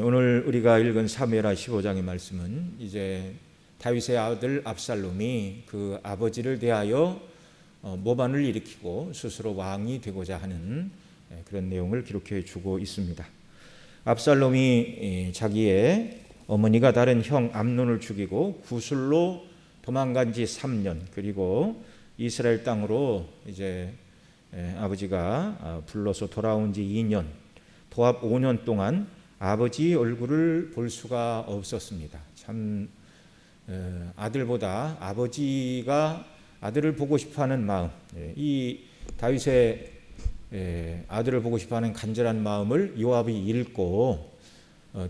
오늘 우리가 읽은 사무엘하 15장의 말씀은 이제 다윗의 아들 압살롬이 그 아버지를 대하여 모반을 일으키고 스스로 왕이 되고자 하는 그런 내용을 기록해 주고 있습니다. 압살롬이 자기의 어머니가 다른 형 암논을 죽이고 구술로 도망간 지 3년, 그리고 이스라엘 땅으로 이제 아버지가 불러서 돌아온 지 2년, 도합 5년 동안 아버지 얼굴을 볼 수가 없었습니다. 참 아들보다 아버지가 아들을 보고 싶어하는 마음, 이 다윗의 아들을 보고 싶어하는 간절한 마음을 요압이 읽고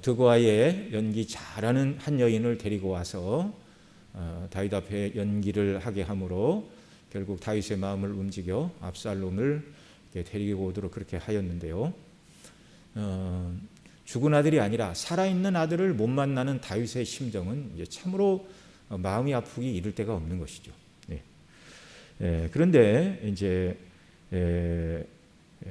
드고아의 연기 잘하는 한 여인을 데리고 와서 다윗 앞에 연기를 하게 함으로 결국 다윗의 마음을 움직여 압살롬을 데리고 오도록 그렇게 하였는데요. 죽은 아들이 아니라 살아있는 아들을 못 만나는 다윗의 심정은 이제 참으로 마음이 아프기 이를 데가 없는 것이죠. 그런데 이제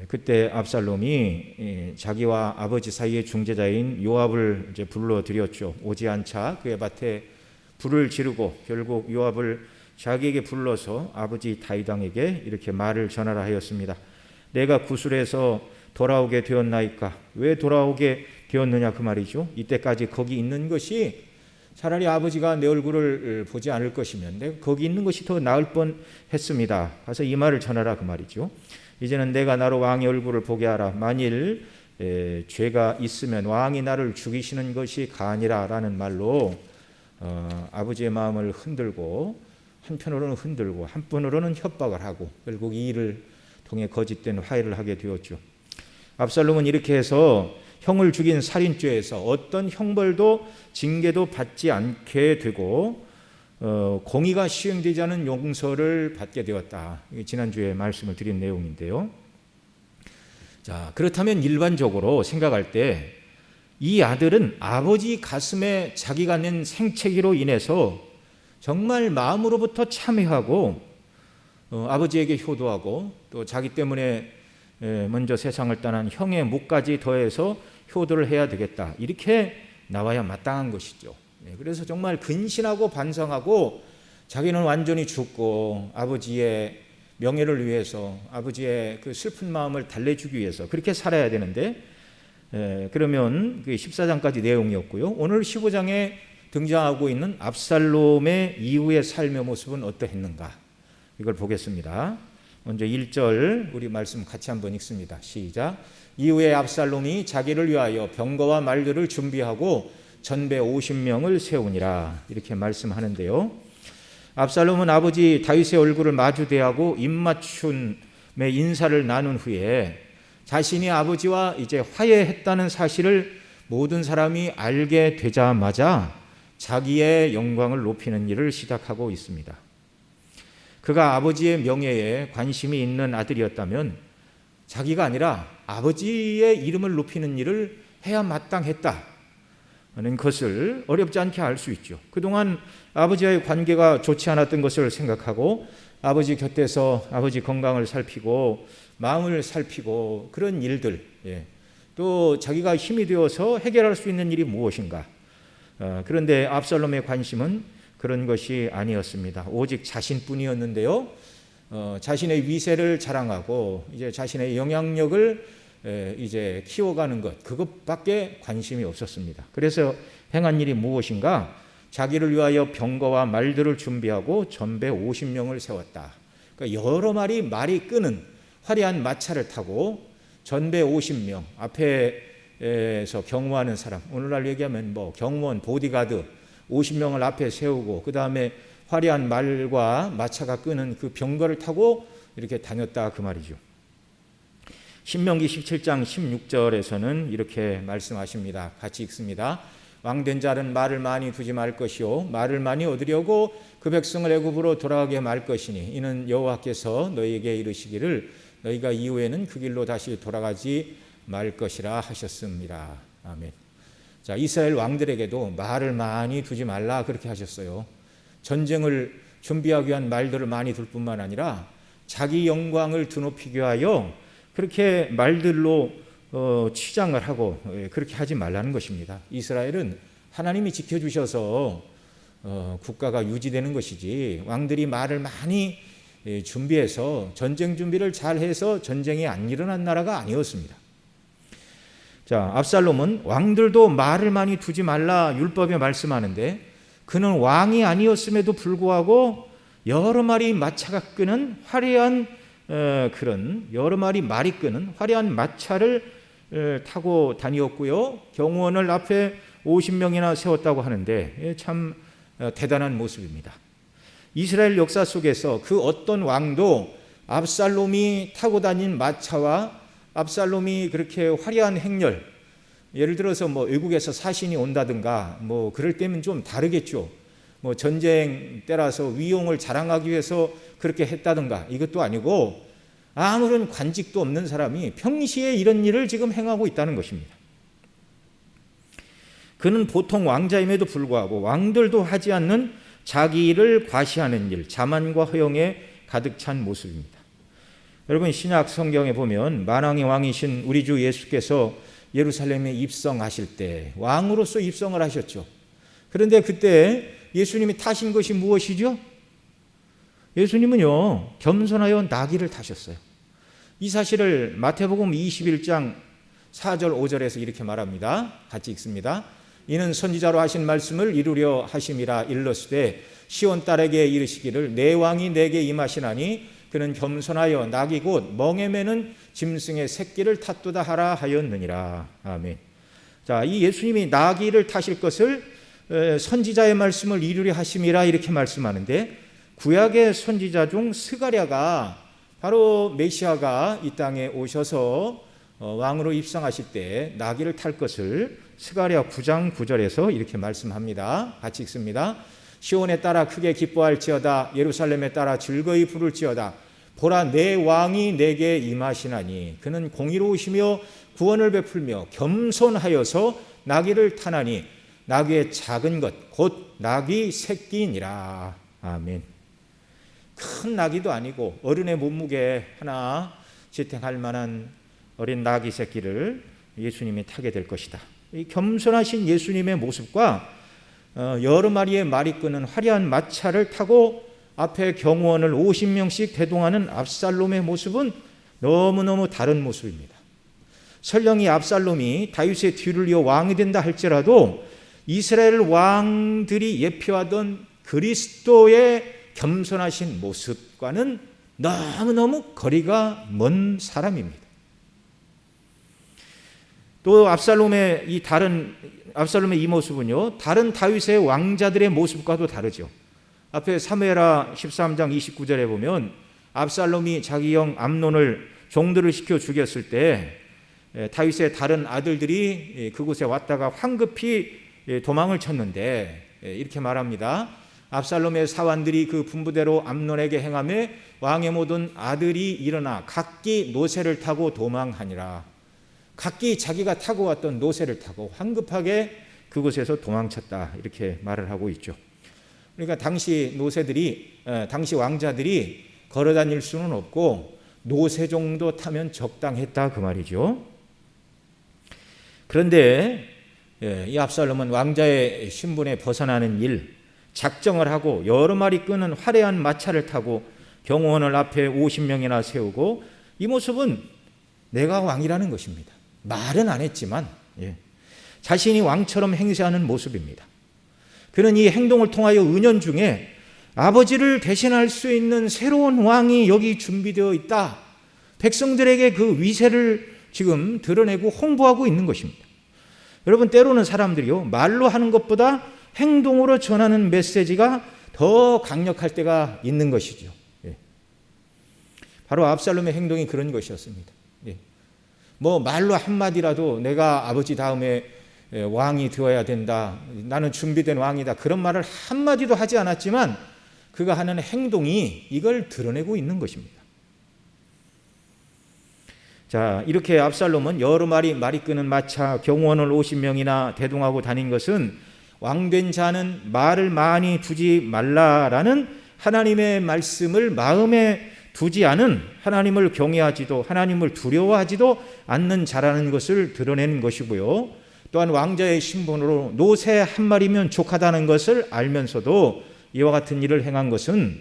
그때 압살롬이 자기와 아버지 사이의 중재자인 요압을 이제 불러들였죠. 오지 않자 그의 밭에 불을 지르고 결국 요압을 자기에게 불러서 아버지 다윗 왕에게 이렇게 말을 전하라 하였습니다. 내가 구술에서 돌아오게 되었나이까? 왜 돌아오게 되었느냐 그 말이죠. 이때까지 거기 있는 것이 차라리 아버지가 내 얼굴을 보지 않을 것이면 내가 거기 있는 것이 더 나을 뻔했습니다. 가서 이 말을 전하라 그 말이죠. 이제는 내가 나로 왕의 얼굴을 보게 하라. 만일 죄가 있으면 왕이 나를 죽이시는 것이 가니라 라는 말로 아버지의 마음을 흔들고 한편으로는 흔들고 한편으로는 협박을 하고 결국 이 일을 통해 거짓된 화해를 하게 되었죠. 압살롬은 이렇게 해서 형을 죽인 살인죄에서 어떤 형벌도 징계도 받지 않게 되고 공의가 시행되지 않은 용서를 받게 되었다. 지난주에 말씀을 드린 내용인데요. 자, 그렇다면 일반적으로 생각할 때 이 아들은 아버지 가슴에 자기가 낸 생채기로 인해서 정말 마음으로부터 참회하고 아버지에게 효도하고 또 자기 때문에 먼저 세상을 떠난 형의 몫까지 더해서 효도를 해야 되겠다, 이렇게 나와야 마땅한 것이죠. 그래서 정말 근신하고 반성하고 자기는 완전히 죽고 아버지의 명예를 위해서 아버지의 그 슬픈 마음을 달래주기 위해서 그렇게 살아야 되는데, 그러면 그 14장까지 내용이었고요. 오늘 15장에 등장하고 있는 압살롬의 이후의 삶의 모습은 어떠했는가, 이걸 보겠습니다. 먼저 1절 우리 말씀 같이 한번 읽습니다. 시작. 이후에 압살롬이 자기를 위하여 병거와 말들을 준비하고 전배 50명을 세우니라, 이렇게 말씀하는데요. 압살롬은 아버지 다윗의 얼굴을 마주대하고 입맞춤의 인사를 나눈 후에 자신이 아버지와 이제 화해했다는 사실을 모든 사람이 알게 되자마자 자기의 영광을 높이는 일을 시작하고 있습니다. 그가 아버지의 명예에 관심이 있는 아들이었다면 자기가 아니라 아버지의 이름을 높이는 일을 해야 마땅했다는 것을 어렵지 않게 알 수 있죠. 그동안 아버지와의 관계가 좋지 않았던 것을 생각하고 아버지 곁에서 아버지 건강을 살피고 마음을 살피고 그런 일들, 또 자기가 힘이 되어서 해결할 수 있는 일이 무엇인가. 그런데 압살롬의 관심은 그런 것이 아니었습니다. 오직 자신뿐이었는데요. 자신의 위세를 자랑하고 이제 자신의 영향력을 이제 키워가는 것, 그것밖에 관심이 없었습니다. 그래서 행한 일이 무엇인가? 자기를 위하여 병거와 말들을 준비하고 전배 50명을 세웠다. 그러니까 여러 마리 말이 끄는 화려한 마차를 타고 전배 50명, 앞에서 경호하는 사람, 오늘날 얘기하면 뭐 경호원, 보디가드 50명을 앞에 세우고 그 다음에 화려한 말과 마차가 끄는 그 병거를 타고 이렇게 다녔다 그 말이죠. 신명기 17장 16절에서는 이렇게 말씀하십니다. 같이 읽습니다. 왕된 자는 말을 많이 두지 말 것이요 말을 많이 얻으려고 그 백성을 애굽으로 돌아가게 말 것이니 이는 여호와께서 너희에게 이르시기를 너희가 이후에는 그 길로 다시 돌아가지 말 것이라 하셨습니다. 아멘. 자, 이스라엘 왕들에게도 말을 많이 두지 말라 그렇게 하셨어요. 전쟁을 준비하기 위한 말들을 많이 둘 뿐만 아니라 자기 영광을 드높이기 위하여 그렇게 말들로 치장을 하고 그렇게 하지 말라는 것입니다. 이스라엘은 하나님이 지켜주셔서 국가가 유지되는 것이지 왕들이 말을 많이 준비해서 전쟁 준비를 잘해서 전쟁이 안 일어난 나라가 아니었습니다. 자, 압살롬은 왕들도 말을 많이 두지 말라 율법에 말씀하는데 그는 왕이 아니었음에도 불구하고 여러 마리 마차가 끄는 화려한 그런 여러 마리 말이 끄는 화려한 마차를 타고 다니었고요. 경호원을 앞에 50명이나 세웠다고 하는데 참 대단한 모습입니다. 이스라엘 역사 속에서 그 어떤 왕도 압살롬이 타고 다닌 마차와 압살롬이 그렇게 화려한 행렬, 예를 들어서 뭐 외국에서 사신이 온다든가 뭐 그럴 때면 좀 다르겠죠. 뭐 전쟁 때라서 위용을 자랑하기 위해서 그렇게 했다든가 이것도 아니고 아무런 관직도 없는 사람이 평시에 이런 일을 지금 행하고 있다는 것입니다. 그는 보통 왕자임에도 불구하고 왕들도 하지 않는 자기 일을 과시하는 일, 자만과 허영에 가득 찬 모습입니다. 여러분 신약 성경에 보면 만왕의 왕이신 우리 주 예수께서 예루살렘에 입성하실 때 왕으로서 입성을 하셨죠. 그런데 그때 예수님이 타신 것이 무엇이죠? 예수님은요 겸손하여 나귀를 타셨어요. 이 사실을 마태복음 21장 4절 5절에서 이렇게 말합니다. 같이 읽습니다. 이는 선지자로 하신 말씀을 이루려 하심이라 일렀으되 시온 딸에게 이르시기를 내 왕이 내게 임하시나니 그는 겸손하여 나귀 곧 멍에 매는 짐승의 새끼를 탔도다 하라 하였느니라. 아멘. 자, 이 예수님이 나귀를 타실 것을 선지자의 말씀을 이루려 하심이라 이렇게 말씀하는데 구약의 선지자 중 스가랴가 바로 메시아가 이 땅에 오셔서 왕으로 입성하실 때 나귀를 탈 것을 스가랴 9장 9절에서 이렇게 말씀합니다. 같이 읽습니다. 시온에 따라 크게 기뻐할지어다 예루살렘에 따라 즐거이 부를지어다 보라 내 왕이 내게 임하시나니 그는 공의로우시며 구원을 베풀며 겸손하여서 나귀를 타나니 나귀의 작은 것 곧 나귀 새끼니라. 아멘. 큰 나귀도 아니고 어른의 몸무게 하나 지탱할 만한 어린 나귀 새끼를 예수님이 타게 될 것이다. 이 겸손하신 예수님의 모습과 여러 마리의 말이 끄는 화려한 마차를 타고 앞에 경호원을 50명씩 대동하는 압살롬의 모습은 너무너무 다른 모습입니다. 설령 이 압살롬이 다윗의 뒤를 이어 왕이 된다 할지라도 이스라엘 왕들이 예표하던 그리스도의 겸손하신 모습과는 너무너무 거리가 먼 사람입니다. 또 압살롬의 이 모습은요 다른 다윗의 왕자들의 모습과도 다르죠. 앞에 사무엘하 13장 29절에 보면 압살롬이 자기 형 암논을 종들을 시켜 죽였을 때 다윗의 다른 아들들이 그곳에 왔다가 황급히 도망을 쳤는데 이렇게 말합니다. 압살롬의 사환들이 그 분부대로 암논에게 행하며 왕의 모든 아들이 일어나 각기 노새를 타고 도망하니라. 각기 자기가 타고 왔던 노새를 타고 황급하게 그곳에서 도망쳤다 이렇게 말을 하고 있죠. 그러니까 당시 왕자들이 걸어 다닐 수는 없고 노새 정도 타면 적당했다 그 말이죠. 그런데 이 압살롬은 왕자의 신분에 벗어나는 일, 작정을 하고 여러 마리 끄는 화려한 마차를 타고 경호원을 앞에 50명이나 세우고 이 모습은 내가 왕이라는 것입니다. 말은 안 했지만 자신이 왕처럼 행세하는 모습입니다. 그는 이 행동을 통하여 은연중에 아버지를 대신할 수 있는 새로운 왕이 여기 준비되어 있다. 백성들에게 그 위세를 지금 드러내고 홍보하고 있는 것입니다. 여러분 때로는 사람들이요 말로 하는 것보다 행동으로 전하는 메시지가 더 강력할 때가 있는 것이죠. 바로 압살롬의 행동이 그런 것이었습니다. 뭐 말로 한마디라도 내가 아버지 다음에 왕이 되어야 된다. 나는 준비된 왕이다. 그런 말을 한마디도 하지 않았지만 그가 하는 행동이 이걸 드러내고 있는 것입니다. 자, 이렇게 압살롬은 여러 마리 말이 끄는 마차 경호원을 50명이나 대동하고 다닌 것은 왕된 자는 말을 많이 두지 말라라는 하나님의 말씀을 마음에 두지 않은, 하나님을 경외하지도 하나님을 두려워하지도 않는 자라는 것을 드러내는 것이고요. 또한 왕자의 신분으로 노새 한 마리면 족하다는 것을 알면서도 이와 같은 일을 행한 것은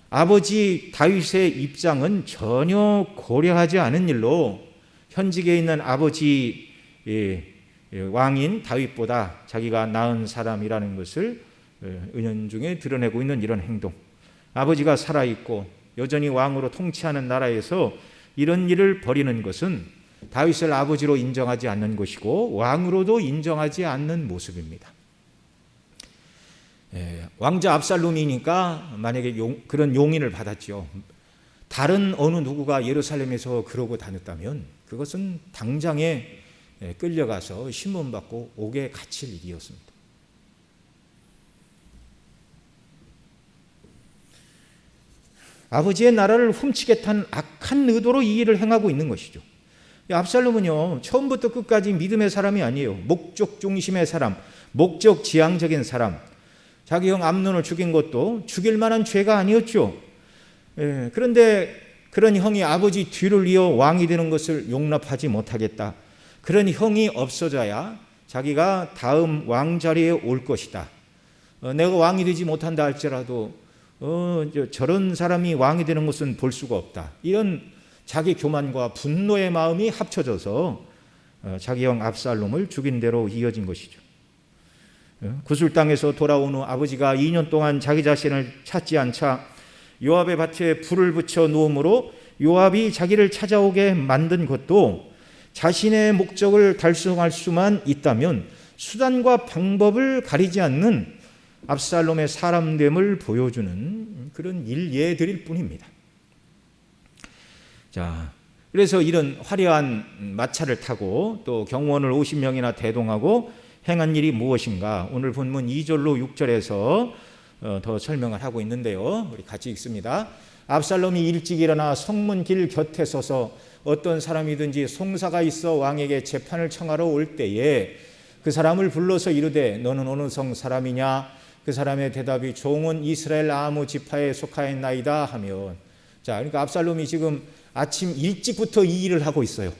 아버지 다윗의 입장은 전혀 고려하지 않은 일로 현직에 있는 아버지 왕인 다윗보다 자기가 나은 사람이라는 것을 은연중에 드러내고 있는 이런 행동. 아버지가 살아있고 여전히 왕으로 통치하는 나라에서 이런 일을 벌이는 것은 다윗을 아버지로 인정하지 않는 것이고 왕으로도 인정하지 않는 모습입니다. 왕자 압살롬이니까 만약에 그런 용인을 받았죠. 다른 어느 누구가 예루살렘에서 그러고 다녔다면 그것은 당장에 끌려가서 신문받고 옥에 갇힐 일이었습니다. 아버지의 나라를 훔치겠다는 악한 의도로 이 일을 행하고 있는 것이죠. 압살롬은요, 처음부터 끝까지 믿음의 사람이 아니에요. 목적 중심의 사람, 목적 지향적인 사람. 자기 형 암논을 죽인 것도 죽일 만한 죄가 아니었죠. 그런데 그런 형이 아버지 뒤를 이어 왕이 되는 것을 용납하지 못하겠다. 그런 형이 없어져야 자기가 다음 왕 자리에 올 것이다. 내가 왕이 되지 못한다 할지라도 저런 사람이 왕이 되는 것은 볼 수가 없다. 이런 자기 교만과 분노의 마음이 합쳐져서 자기 형 압살롬을 죽인 대로 이어진 것이죠. 구술 땅에서 돌아온 후 아버지가 2년 동안 자기 자신을 찾지 않자 요압의 밭에 불을 붙여 놓음으로 요압이 자기를 찾아오게 만든 것도 자신의 목적을 달성할 수만 있다면 수단과 방법을 가리지 않는 압살롬의 사람됨을 보여주는 그런 일예들일 뿐입니다. 자, 그래서 이런 화려한 마차를 타고 또 경호원을 50명이나 대동하고 행한 일이 무엇인가? 오늘 본문 2절로 6절에서 더 설명을 하고 있는데요. 우리 같이 읽습니다. 압살롬이 일찍 일어나 성문길 곁에 서서 어떤 사람이든지 송사가 있어 왕에게 재판을 청하러 올 때에 그 사람을 불러서 이르되 너는 어느 성 사람이냐? 그 사람의 대답이 종은 이스라엘 아무 지파에 속하였나이다 하면, 자, 그러니까 압살롬이 지금 아침 일찍부터 이 일을 하고 있어요.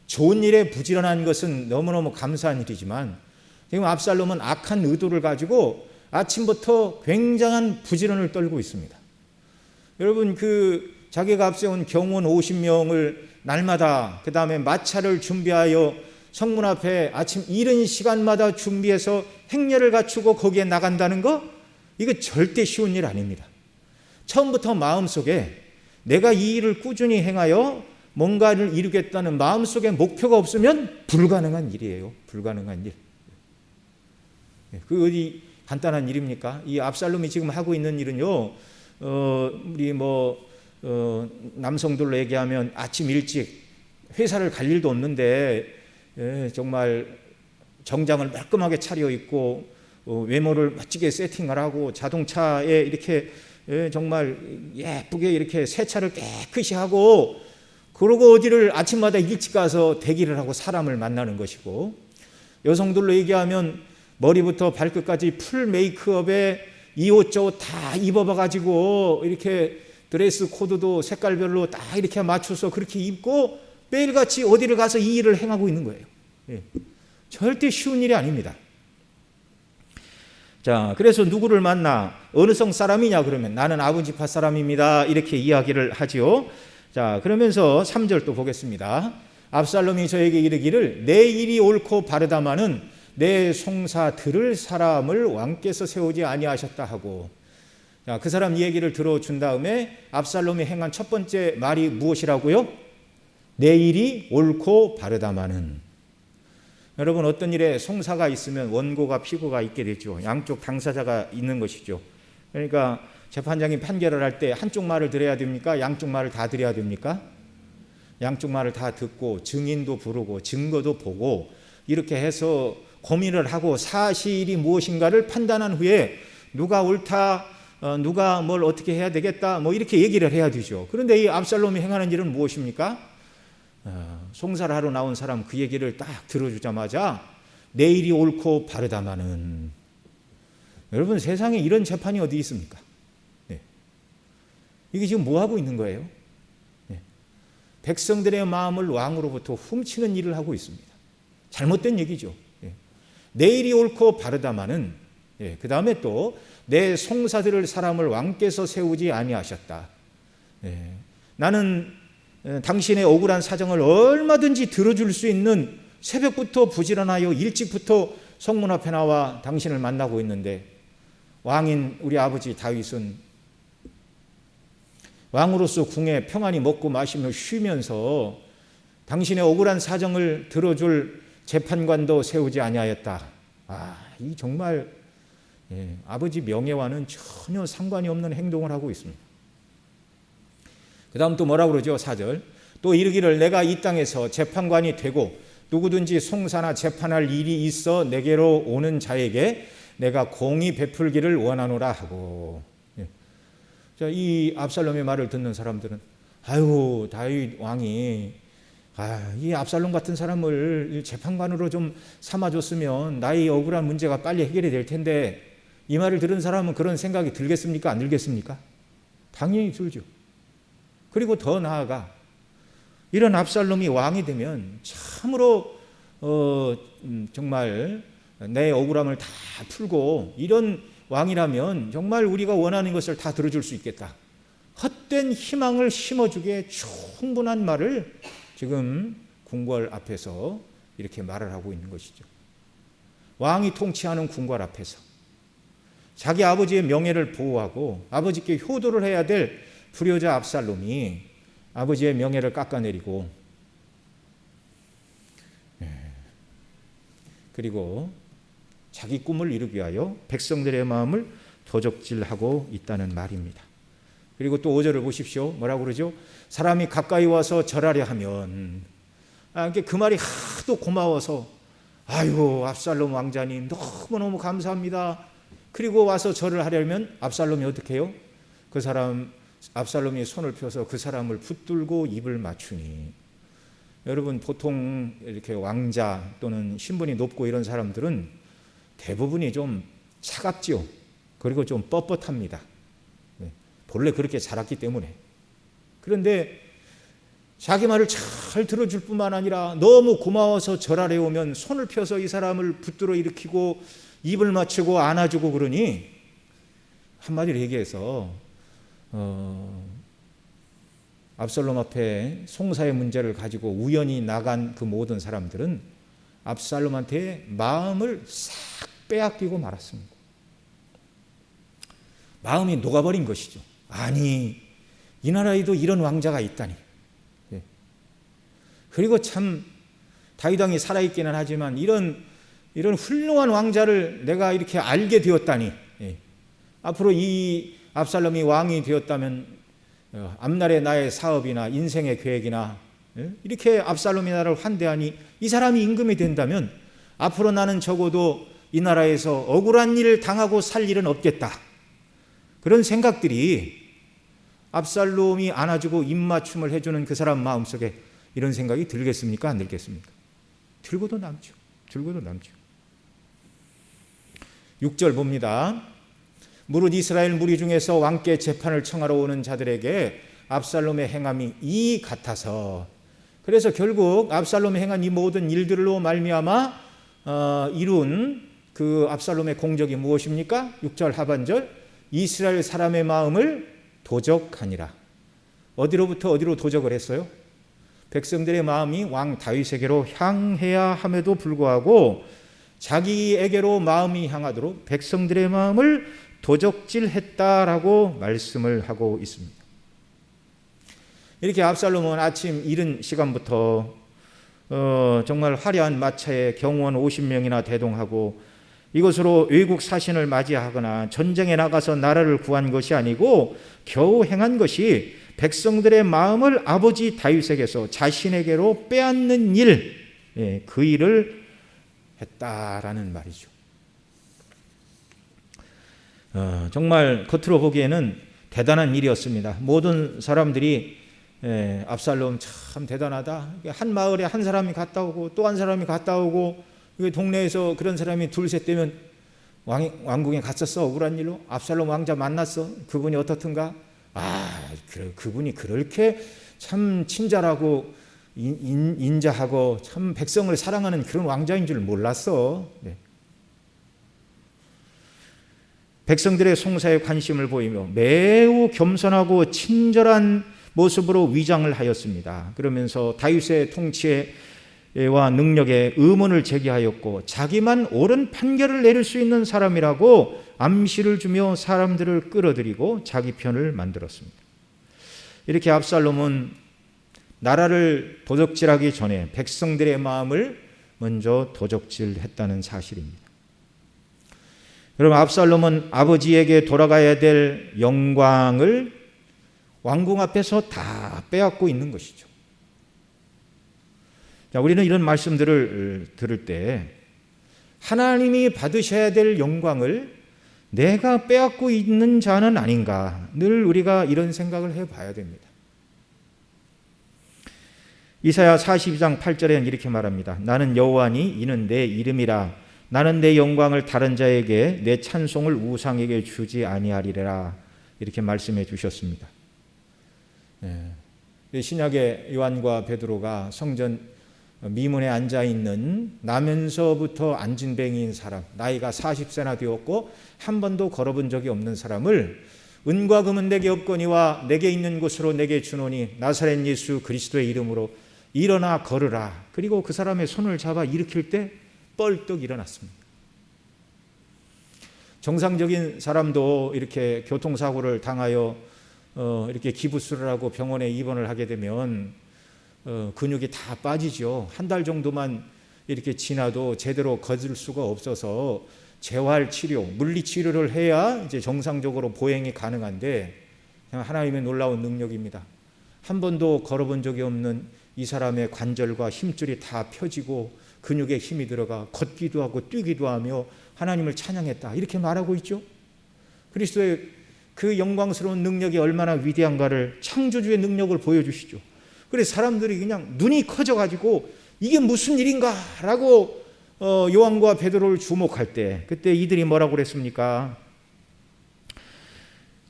좋은 일에 부지런한 것은 너무너무 감사한 일이지만 지금 압살롬은 악한 의도를 가지고 아침부터 굉장한 부지런을 떨고 있습니다. 여러분, 자기가 앞세운 경호원 50명을 날마다 그 다음에 마차를 준비하여 성문 앞에 아침 이른 시간마다 준비해서 행렬을 갖추고 거기에 나간다는 거, 이거 절대 쉬운 일 아닙니다. 처음부터 마음속에 내가 이 일을 꾸준히 행하여 뭔가를 이루겠다는 마음속에 목표가 없으면 불가능한 일이에요. 불가능한 일. 그 어디 간단한 일입니까? 이 압살롬이 지금 하고 있는 일은요, 우리 남성들로 얘기하면 아침 일찍 회사를 갈 일도 없는데 정말 정장을 말끔하게 차려입고 외모를 멋지게 세팅을 하고 자동차에 이렇게 정말 예쁘게 이렇게 세차를 깨끗이 하고, 그러고 어디를 아침마다 일찍 가서 대기를 하고 사람을 만나는 것이고, 여성들로 얘기하면 머리부터 발끝까지 풀 메이크업에 이 옷 저 옷 다 입어봐가지고 이렇게 드레스 코드도 색깔별로 다 이렇게 맞춰서 그렇게 입고 매일같이 어디를 가서 이 일을 행하고 있는 거예요. 절대 쉬운 일이 아닙니다. 자, 그래서 누구를 만나 어느 성 사람이냐 그러면 나는 아버지파 사람입니다. 이렇게 이야기를 하지요. 자, 그러면서 3절 또 보겠습니다. 압살롬이 저에게 이르기를 내 일이 옳고 바르다마는 내 송사 들을 사람을 왕께서 세우지 아니하셨다 하고, 자, 그 사람 얘기를 들어준 다음에 압살롬이 행한 첫 번째 말이 무엇이라고요? 내 일이 옳고 바르다마는. 여러분, 어떤 일에 송사가 있으면 원고가 피고가 있게 되죠. 양쪽 당사자가 있는 것이죠. 그러니까 재판장이 판결을 할 때 한쪽 말을 들어야 됩니까? 양쪽 말을 다 들어야 됩니까? 양쪽 말을 다 듣고 증인도 부르고 증거도 보고 이렇게 해서 고민을 하고 사실이 무엇인가를 판단한 후에 누가 옳다, 누가 뭘 어떻게 해야 되겠다, 이렇게 얘기를 해야 되죠. 그런데 이 압살롬이 행하는 일은 무엇입니까? 송사를 하러 나온 사람 그 얘기를 딱 들어주자마자 내 일이 옳고 바르다마는. 여러분, 세상에 이런 재판이 어디 있습니까? 네. 이게 지금 뭐 하고 있는 거예요? 백성들의 마음을 왕으로부터 훔치는 일을 하고 있습니다. 잘못된 얘기죠. 내 일이 옳고 바르다마는 그 다음에 또 내 송사들을 사람을 왕께서 세우지 아니하셨다. 나는 당신의 억울한 사정을 얼마든지 들어줄 수 있는, 새벽부터 부지런하여 일찍부터 성문 앞에 나와 당신을 만나고 있는데 왕인 우리 아버지 다윗은 왕으로서 궁에 평안히 먹고 마시며 쉬면서 당신의 억울한 사정을 들어줄 재판관도 세우지 아니하였다. 이 정말 아버지 명예와는 전혀 상관이 없는 행동을 하고 있습니다. 그 다음 또 뭐라고 그러죠? 4절. 또 이르기를 내가 이 땅에서 재판관이 되고 누구든지 송사나 재판할 일이 있어 내게로 오는 자에게 내가 공의 베풀기를 원하노라 하고. 자, 이 압살롬의 말을 듣는 사람들은 아이고 다윗 왕이 이 압살롬 같은 사람을 재판관으로 좀 삼아줬으면 나의 억울한 문제가 빨리 해결이 될 텐데, 이 말을 들은 사람은 그런 생각이 들겠습니까? 안 들겠습니까? 당연히 들죠. 그리고 더 나아가 이런 압살롬이 왕이 되면 참으로 정말 내 억울함을 다 풀고, 이런 왕이라면 정말 우리가 원하는 것을 다 들어줄 수 있겠다. 헛된 희망을 심어주기에 충분한 말을 지금 궁궐 앞에서 이렇게 말을 하고 있는 것이죠. 왕이 통치하는 궁궐 앞에서 자기 아버지의 명예를 보호하고 아버지께 효도를 해야 될 불효자 압살롬이 아버지의 명예를 깎아내리고, 그리고 자기 꿈을 이루기 위하여 백성들의 마음을 도적질하고 있다는 말입니다. 그리고 또 5절을 보십시오. 뭐라고 그러죠? 사람이 가까이 와서 절하려 하면, 그 말이 하도 고마워서 아이고 압살롬 왕자님 너무너무 감사합니다. 그리고 와서 절을 하려면 압살롬이 어떻게 해요? 그 사람, 압살롬이 손을 펴서 그 사람을 붙들고 입을 맞추니. 여러분, 보통 이렇게 왕자 또는 신분이 높고 이런 사람들은 대부분이 좀 차갑죠. 그리고 좀 뻣뻣합니다. 본래 그렇게 자랐기 때문에. 그런데 자기 말을 잘 들어줄 뿐만 아니라 너무 고마워서 절하러 오면 손을 펴서 이 사람을 붙들어 일으키고 입을 맞추고 안아주고 그러니, 한마디로 얘기해서 압살롬 앞에 송사의 문제를 가지고 우연히 나간 그 모든 사람들은 압살롬한테 마음을 싹 빼앗기고 말았습니다. 마음이 녹아버린 것이죠. 아니, 이 나라에도 이런 왕자가 있다니. 그리고 참 다윗 왕이 살아있기는 하지만 이런 훌륭한 왕자를 내가 이렇게 알게 되었다니. 앞으로 이 압살롬이 왕이 되었다면 앞날의 나의 사업이나 인생의 계획이나 이렇게 압살롬이 나를 환대하니, 이 사람이 임금이 된다면 앞으로 나는 적어도 이 나라에서 억울한 일을 당하고 살 일은 없겠다. 그런 생각들이 압살롬이 안아주고 입맞춤을 해주는 그 사람 마음속에 이런 생각이 들겠습니까? 안 들겠습니까? 들고도 남죠. 6절 봅니다. 무릇 이스라엘 무리 중에서 왕께 재판을 청하러 오는 자들에게 압살롬의 행함이 이 같아서, 그래서 결국 압살롬이 행한 이 모든 일들로 말미암아 이룬 그 압살롬의 공적이 무엇입니까? 6절 하반절, 이스라엘 사람의 마음을 도적하니라. 어디로부터 어디로 도적을 했어요? 백성들의 마음이 왕 다윗에게로 향해야 함에도 불구하고 자기에게로 마음이 향하도록 백성들의 마음을 도적질했다라고 말씀을 하고 있습니다. 이렇게 압살롬은 아침 이른 시간부터 정말 화려한 마차에 경호원 50명이나 대동하고 이것으로 외국 사신을 맞이하거나 전쟁에 나가서 나라를 구한 것이 아니고 겨우 행한 것이 백성들의 마음을 아버지 다윗에게서 자신에게로 빼앗는 일, 그 일을 했다라는 말이죠. 정말 겉으로 보기에는 대단한 일이었습니다. 모든 사람들이 압살롬 참 대단하다. 한 마을에 한 사람이 갔다 오고 또 한 사람이 갔다 오고, 동네에서 그런 사람이 둘셋 되면 왕궁에 갔었어. 억울한 일로. 압살롬 왕자 만났어. 그분이 어떻든가. 그분이 그렇게 참 친절하고 인자하고 참 백성을 사랑하는 그런 왕자인 줄 몰랐어. 네. 백성들의 송사에 관심을 보이며 매우 겸손하고 친절한 모습으로 위장을 하였습니다. 그러면서 다윗의 통치와 능력에 의문을 제기하였고 자기만 옳은 판결을 내릴 수 있는 사람이라고 암시를 주며 사람들을 끌어들이고 자기 편을 만들었습니다. 이렇게 압살롬은 나라를 도적질하기 전에 백성들의 마음을 먼저 도적질했다는 사실입니다. 여러분, 압살롬은 아버지에게 돌아가야 될 영광을 왕궁 앞에서 다 빼앗고 있는 것이죠. 자, 우리는 이런 말씀들을 들을 때 하나님이 받으셔야 될 영광을 내가 빼앗고 있는 자는 아닌가, 늘 우리가 이런 생각을 해봐야 됩니다. 이사야 42장 8절에는 이렇게 말합니다. 나는 여호와니 이는 내 이름이라. 나는 내 영광을 다른 자에게 내 찬송을 우상에게 주지 아니하리라. 이렇게 말씀해 주셨습니다. 신약의 요한과 베드로가 성전 미문에 앉아있는 나면서부터 안진뱅이인 사람, 나이가 40세나 되었고 한 번도 걸어본 적이 없는 사람을 은과 금은 내게 없거니와 내게 있는 곳으로 내게 주노니 나사렛 예수 그리스도의 이름으로 일어나 걸으라. 그리고 그 사람의 손을 잡아 일으킬 때 뻘떡 일어났습니다. 정상적인 사람도 이렇게 교통사고를 당하여 이렇게 기부스를 하고 병원에 입원을 하게 되면 근육이 다 빠지죠. 한 달 정도만 이렇게 지나도 제대로 걷을 수가 없어서 재활치료, 물리치료를 해야 이제 정상적으로 보행이 가능한데 하나님의 놀라운 능력입니다. 한 번도 걸어본 적이 없는 이 사람의 관절과 힘줄이 다 펴지고 근육에 힘이 들어가 걷기도 하고 뛰기도 하며 하나님을 찬양했다. 이렇게 말하고 있죠. 그리스도의 그 영광스러운 능력이 얼마나 위대한가를 창조주의 능력을 보여주시죠. 그래서 사람들이 그냥 눈이 커져가지고 이게 무슨 일인가 라고 요한과 베드로를 주목할 때 그때 이들이 뭐라고 그랬습니까?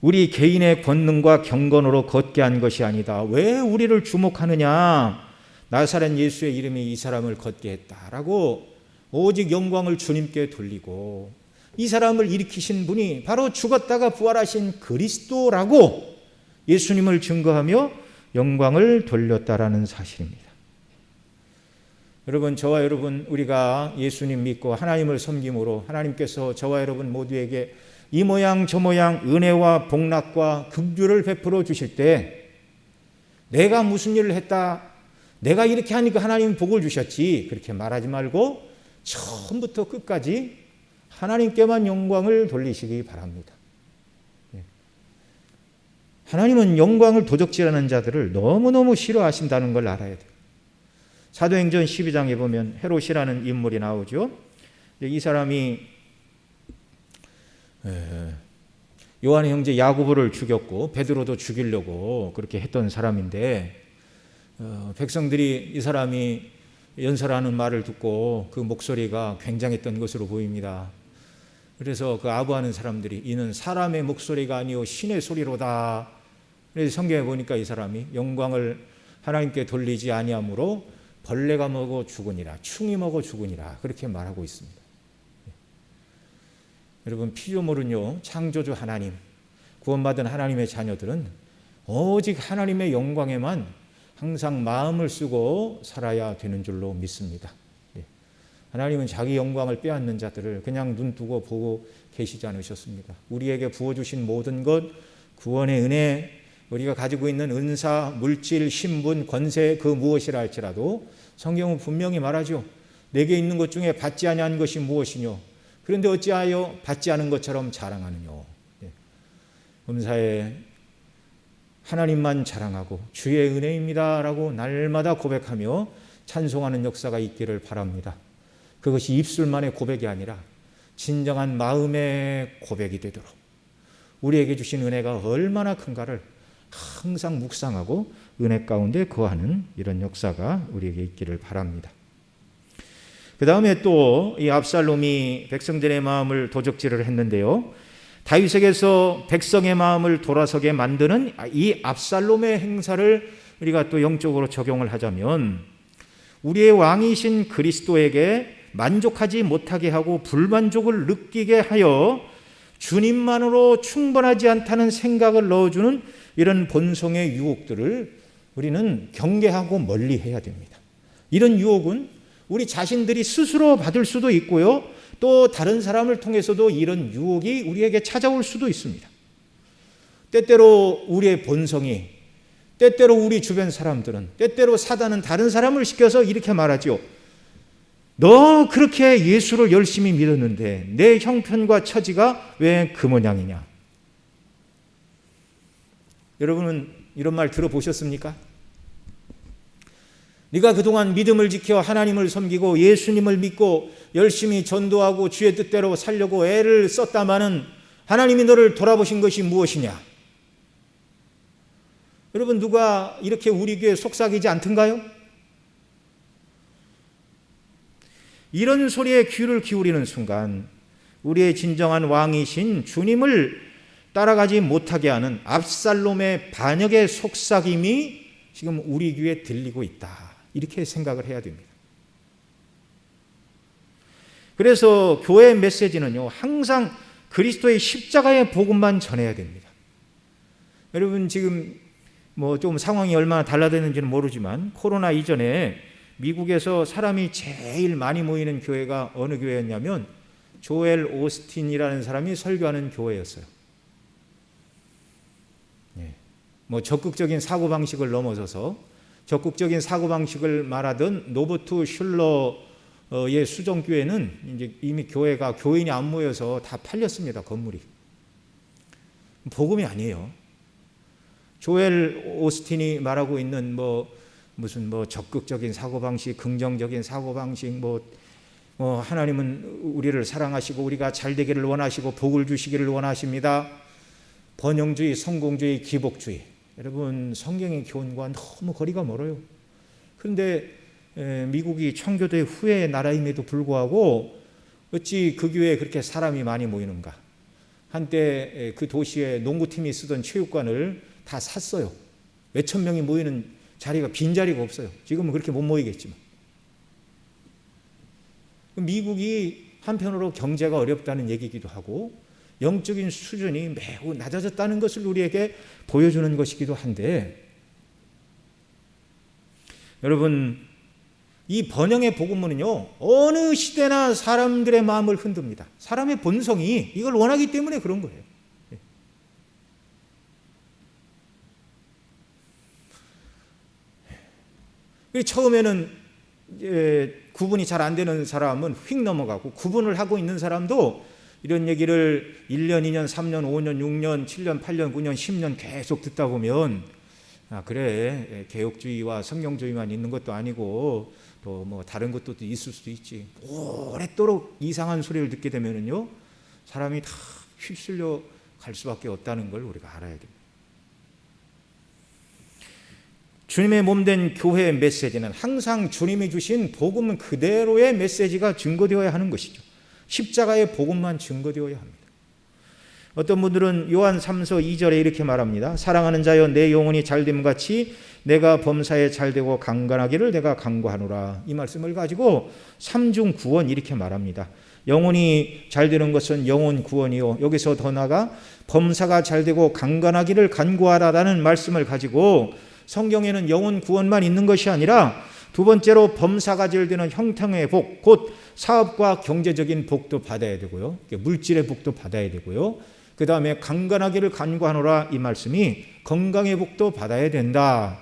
우리 개인의 권능과 경건으로 걷게 한 것이 아니다. 왜 우리를 주목하느냐? 나사렛 예수의 이름이 이 사람을 걷게 했다라고 오직 영광을 주님께 돌리고 이 사람을 일으키신 분이 바로 죽었다가 부활하신 그리스도라고 예수님을 증거하며 영광을 돌렸다라는 사실입니다. 여러분, 저와 여러분 우리가 예수님 믿고 하나님을 섬김으로 하나님께서 저와 여러분 모두에게 이 모양 저 모양 은혜와 복락과 긍휼을 베풀어 주실 때 내가 무슨 일을 했다, 내가 이렇게 하니까 하나님이 복을 주셨지, 그렇게 말하지 말고 처음부터 끝까지 하나님께만 영광을 돌리시기 바랍니다. 하나님은 영광을 도적질하는 자들을 너무너무 싫어하신다는 걸 알아야 돼요. 사도행전 12장에 보면 헤롯이라는 인물이 나오죠. 이 사람이 요한의 형제 야고보를 죽였고 베드로도 죽이려고 그렇게 했던 사람인데 백성들이 이 사람이 연설하는 말을 듣고 그 목소리가 굉장했던 것으로 보입니다. 그래서 그 아부하는 사람들이 이는 사람의 목소리가 아니오 신의 소리로다. 그래서 성경에 보니까 이 사람이 영광을 하나님께 돌리지 아니하므로 벌레가 먹어 죽으니라, 충이 먹어 죽으니라, 그렇게 말하고 있습니다. 여러분, 피조물은요, 창조주 하나님, 구원받은 하나님의 자녀들은 오직 하나님의 영광에만 항상 마음을 쓰고 살아야 되는 줄로 믿습니다. 하나님은 자기 영광을 빼앗는 자들을 그냥 눈 뜨고 보고 계시지 않으셨습니다. 우리에게 부어주신 모든 것, 구원의 은혜, 우리가 가지고 있는 은사, 물질, 신분, 권세, 그 무엇이라 할지라도 성경은 분명히 말하죠. 내게 있는 것 중에 받지 아니한 것이 무엇이뇨? 그런데 어찌하여 받지 않은 것처럼 자랑하느뇨? 범사에 하나님만 자랑하고 주의 은혜입니다라고 날마다 고백하며 찬송하는 역사가 있기를 바랍니다. 그것이 입술만의 고백이 아니라 진정한 마음의 고백이 되도록 우리에게 주신 은혜가 얼마나 큰가를 항상 묵상하고 은혜 가운데 거하는 이런 역사가 우리에게 있기를 바랍니다. 그 다음에 또 이 압살롬이 백성들의 마음을 도적질을 했는데요. 다윗에게서 백성의 마음을 돌아서게 만드는 이 압살롬의 행사를 우리가 또 영적으로 적용을 하자면, 우리의 왕이신 그리스도에게 만족하지 못하게 하고 불만족을 느끼게 하여 주님만으로 충분하지 않다는 생각을 넣어주는 이런 본성의 유혹들을 우리는 경계하고 멀리 해야 됩니다. 이런 유혹은 우리 자신들이 스스로 받을 수도 있고요, 또 다른 사람을 통해서도 이런 유혹이 우리에게 찾아올 수도 있습니다. 때때로 우리의 본성이, 때때로 우리 주변 사람들은, 때때로 사단은 다른 사람을 시켜서 이렇게 말하죠. 너 그렇게 예수를 열심히 믿었는데 내 형편과 처지가 왜 그 모양이냐? 여러분은 이런 말 들어보셨습니까? 네가 그동안 믿음을 지켜 하나님을 섬기고 예수님을 믿고 열심히 전도하고 주의 뜻대로 살려고 애를 썼다마는 하나님이 너를 돌아보신 것이 무엇이냐? 여러분, 누가 이렇게 우리 교회 속삭이지 않던가요? 이런 소리에 귀를 기울이는 순간 우리의 진정한 왕이신 주님을 따라가지 못하게 하는 압살롬의 반역의 속삭임이 지금 우리 귀에 들리고 있다, 이렇게 생각을 해야 됩니다. 그래서 교회의 메시지는요, 항상 그리스도의 십자가의 복음만 전해야 됩니다. 여러분, 지금 좀 상황이 얼마나 달라졌는지는 모르지만 코로나 이전에 미국에서 사람이 제일 많이 모이는 교회가 어느 교회였냐면 조엘 오스틴이라는 사람이 설교하는 교회였어요. 적극적인 사고방식을 넘어서서 적극적인 사고방식을 말하던 노버트 슐러의 수정교회는 이제 이미 교인이 안 모여서 다 팔렸습니다. 건물이. 복음이 아니에요. 조엘 오스틴이 말하고 있는 무슨 적극적인 사고방식, 긍정적인 사고방식, 하나님은 우리를 사랑하시고 우리가 잘 되기를 원하시고 복을 주시기를 원하십니다. 번영주의, 성공주의, 기복주의. 여러분, 성경의 교훈과 너무 거리가 멀어요. 그런데 미국이 청교도의 후의 나라임에도 불구하고 어찌 그 교회에 그렇게 사람이 많이 모이는가? 한때 그 도시에 농구팀이 쓰던 체육관을 다 샀어요. 몇천 명이 모이는 자리가, 빈자리가 없어요. 지금은 그렇게 못 모이겠지만. 미국이 한편으로 경제가 어렵다는 얘기이기도 하고 영적인 수준이 매우 낮아졌다는 것을 우리에게 보여주는 것이기도 한데, 여러분, 이 번영의 복음문은요, 어느 시대나 사람들의 마음을 흔듭니다. 사람의 본성이 이걸 원하기 때문에 그런 거예요. 처음에는 구분이 잘 안 되는 사람은 휙 넘어가고, 구분을 하고 있는 사람도 이런 얘기를 1년, 2년, 3년, 5년, 6년, 7년, 8년, 9년, 10년 계속 듣다 보면, 그래, 개혁주의와 성경주의만 있는 것도 아니고 또 다른 것도 있을 수도 있지. 오랫도록 이상한 소리를 듣게 되면은요, 사람이 다 휩쓸려 갈 수밖에 없다는 걸 우리가 알아야 됩니다. 주님의 몸된 교회의 메시지는 항상 주님이 주신 복음 그대로의 메시지가 증거되어야 하는 것이죠. 십자가의 복음만 증거되어야 합니다. 어떤 분들은 요한 3서 2절에 이렇게 말합니다. 사랑하는 자여, 내 영혼이 잘됨 같이 내가 범사에 잘되고 강건하기를 내가 간구하노라. 이 말씀을 가지고 삼중 구원 이렇게 말합니다. 영혼이 잘되는 것은 영혼 구원이요, 여기서 더 나아가 범사가 잘되고 강건하기를 간구하라라는 말씀을 가지고 성경에는 영혼 구원만 있는 것이 아니라 두 번째로 범사가 잘되는 형통의 복, 곧 사업과 경제적인 복도 받아야 되고요, 물질의 복도 받아야 되고요, 그 다음에 강건하기를 간구하노라, 이 말씀이 건강의 복도 받아야 된다.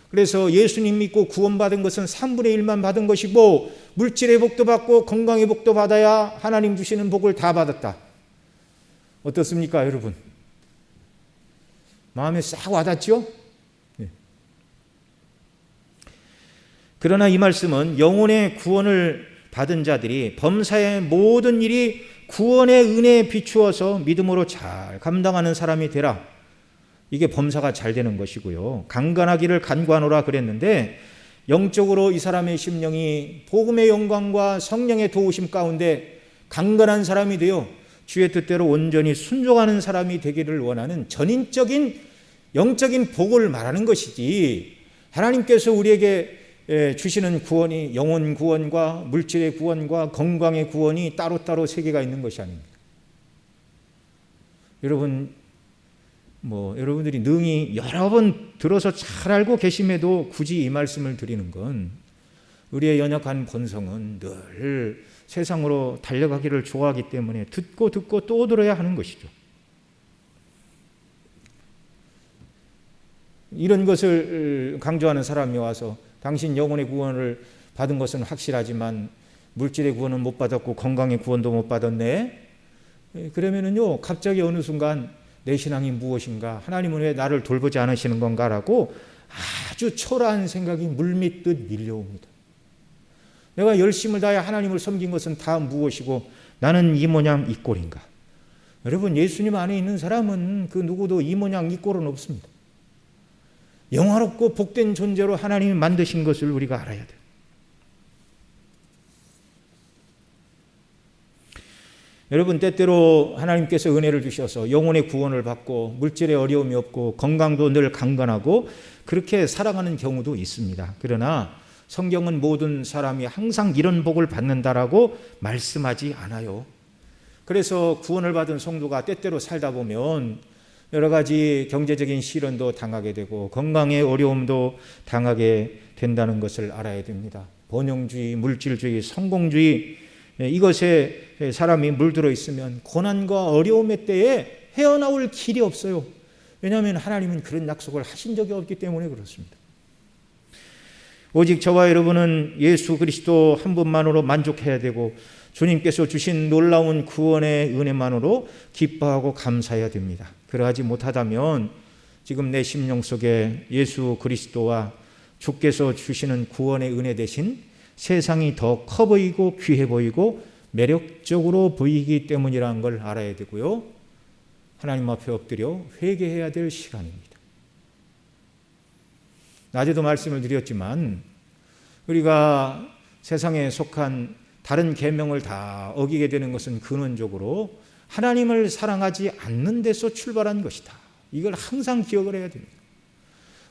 그래서 예수님 믿고 구원받은 것은 3분의 1만 받은 것이고, 물질의 복도 받고 건강의 복도 받아야 하나님 주시는 복을 다 받았다. 어떻습니까, 여러분? 마음에 싹 와닿죠? 그러나 이 말씀은 영혼의 구원을 받은 자들이 범사의 모든 일이 구원의 은혜에 비추어서 믿음으로 잘 감당하는 사람이 되라, 이게 범사가 잘 되는 것이고요, 강건하기를 간구하노라 그랬는데, 영적으로 이 사람의 심령이 복음의 영광과 성령의 도우심 가운데 강건한 사람이 되어 주의 뜻대로 온전히 순종하는 사람이 되기를 원하는 전인적인 영적인 복을 말하는 것이지, 하나님께서 우리에게 주시는 구원이 영혼 구원과 물질의 구원과 건강의 구원이 따로따로 세계가 있는 것이 아닙니다. 여러분들이 능히 여러 번 들어서 잘 알고 계심에도 굳이 이 말씀을 드리는 건, 우리의 연약한 본성은 늘 세상으로 달려가기를 좋아하기 때문에 듣고 또 들어야 하는 것이죠. 이런 것을 강조하는 사람이 와서 당신 영혼의 구원을 받은 것은 확실하지만 물질의 구원은 못 받았고 건강의 구원도 못 받았네. 그러면은요, 갑자기 어느 순간 내 신앙이 무엇인가, 하나님은 왜 나를 돌보지 않으시는 건가라고 아주 초라한 생각이 물밀듯 밀려옵니다. 내가 열심을 다해 하나님을 섬긴 것은 다 무엇이고 나는 이 모양 이 꼴인가. 여러분, 예수님 안에 있는 사람은 그 누구도 이 모양 이 꼴은 없습니다. 영화롭고 복된 존재로 하나님이 만드신 것을 우리가 알아야 돼요. 여러분, 때때로 하나님께서 은혜를 주셔서 영혼의 구원을 받고 물질의 어려움이 없고 건강도 늘 강건하고 그렇게 살아가는 경우도 있습니다. 그러나 성경은 모든 사람이 항상 이런 복을 받는다라고 말씀하지 않아요. 그래서 구원을 받은 성도가 때때로 살다 보면 여러 가지 경제적인 시련도 당하게 되고 건강의 어려움도 당하게 된다는 것을 알아야 됩니다. 번영주의, 물질주의, 성공주의, 이것에 사람이 물들어 있으면 고난과 어려움의 때에 헤어나올 길이 없어요. 왜냐하면 하나님은 그런 약속을 하신 적이 없기 때문에 그렇습니다. 오직 저와 여러분은 예수 그리스도 한 분만으로 만족해야 되고 주님께서 주신 놀라운 구원의 은혜만으로 기뻐하고 감사해야 됩니다. 그러하지 못하다면 지금 내 심령 속에 예수 그리스도와 주께서 주시는 구원의 은혜 대신 세상이 더 커 보이고 귀해 보이고 매력적으로 보이기 때문이라는 걸 알아야 되고요. 하나님 앞에 엎드려 회개해야 될 시간입니다. 낮에도 말씀을 드렸지만 우리가 세상에 속한 다른 계명을 다 어기게 되는 것은 근원적으로 하나님을 사랑하지 않는 데서 출발한 것이다. 이걸 항상 기억을 해야 됩니다.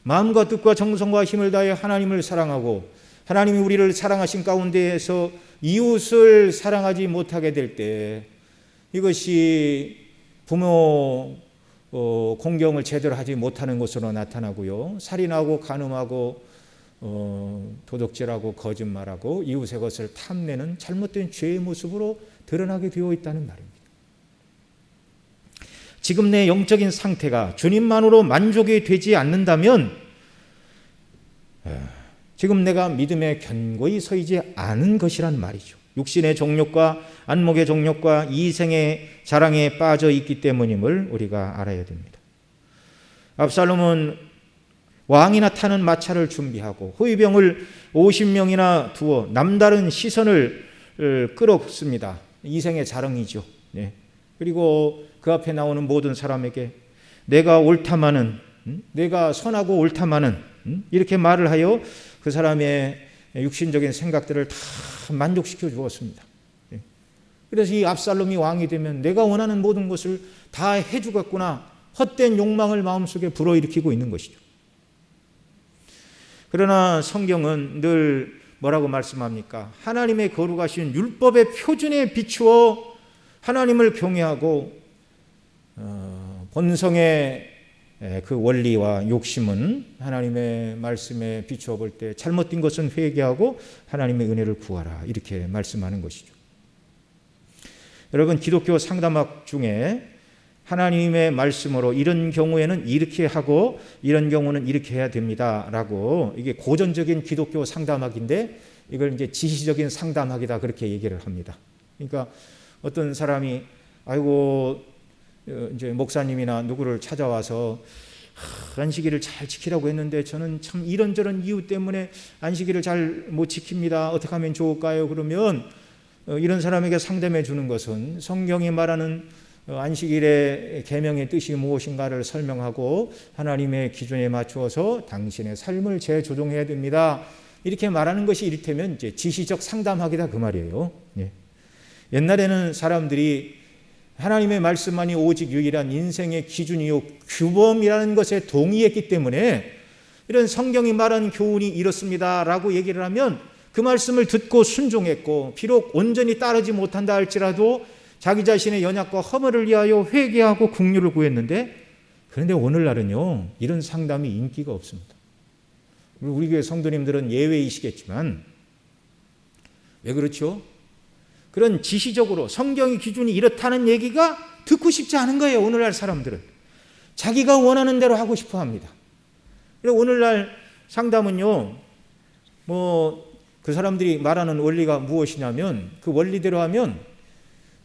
마음과 뜻과 정성과 힘을 다해 하나님을 사랑하고 하나님이 우리를 사랑하신 가운데에서 이웃을 사랑하지 못하게 될 때 이것이 부모 공경을 제대로 하지 못하는 것으로 나타나고요. 살인하고 간음하고 도둑질하고 거짓말하고 이웃의 것을 탐내는 잘못된 죄의 모습으로 드러나게 되어 있다는 말입니다. 지금 내 영적인 상태가 주님만으로 만족이 되지 않는다면 지금 내가 믿음에 견고히 서 있지 않은 것이란 말이죠. 육신의 정욕과 안목의 정욕과 이생의 자랑에 빠져 있기 때문임을 우리가 알아야 됩니다. 압살롬은 왕이나 타는 마차를 준비하고 호위병을 50명이나 두어 남다른 시선을 끌었습니다. 이생의 자랑이죠. 네. 그리고 그 앞에 나오는 모든 사람에게 내가 옳다마는, 내가 선하고 옳다마는, 이렇게 말을 하여 그 사람의 육신적인 생각들을 다 만족시켜 주었습니다. 그래서 이 압살롬이 왕이 되면 내가 원하는 모든 것을 다 해주겠구나, 헛된 욕망을 마음속에 불어일으키고 있는 것이죠. 그러나 성경은 늘 뭐라고 말씀합니까? 하나님의 거룩하신 율법의 표준에 비추어 하나님을 경외하고 본성의 그 원리와 욕심은 하나님의 말씀에 비추어 볼 때 잘못된 것은 회개하고 하나님의 은혜를 구하라, 이렇게 말씀하는 것이죠. 여러분, 기독교 상담학 중에 하나님의 말씀으로 이런 경우에는 이렇게 하고 이런 경우는 이렇게 해야 됩니다라고, 이게 고전적인 기독교 상담학인데 이걸 이제 지시적인 상담학이다, 그렇게 얘기를 합니다. 그러니까 어떤 사람이 아이고 이제 목사님이나 누구를 찾아와서 안식일을 잘 지키라고 했는데 저는 참 이런저런 이유 때문에 안식일을 잘 못 지킵니다. 어떻게 하면 좋을까요? 그러면 이런 사람에게 상담해 주는 것은 성경이 말하는 안식일의 계명의 뜻이 무엇인가를 설명하고 하나님의 기준에 맞추어서 당신의 삶을 재조정해야 됩니다, 이렇게 말하는 것이 이를테면 이제 지시적 상담학이다, 그 말이에요. 예. 옛날에는 사람들이 하나님의 말씀만이 오직 유일한 인생의 기준이요 규범이라는 것에 동의했기 때문에 이런 성경이 말하는 교훈이 이렇습니다라고 얘기를 하면 그 말씀을 듣고 순종했고, 비록 온전히 따르지 못한다 할지라도 자기 자신의 연약과 허물을 위하여 회개하고 긍휼을 구했는데, 그런데 오늘날은요 이런 상담이 인기가 없습니다. 우리 교회 성도님들은 예외이시겠지만 왜 그렇죠? 그런 지시적으로 성경의 기준이 이렇다는 얘기가 듣고 싶지 않은 거예요. 오늘날 사람들은 자기가 원하는 대로 하고 싶어 합니다. 그리고 오늘날 상담은요, 그 사람들이 말하는 원리가 무엇이냐면, 그 원리대로 하면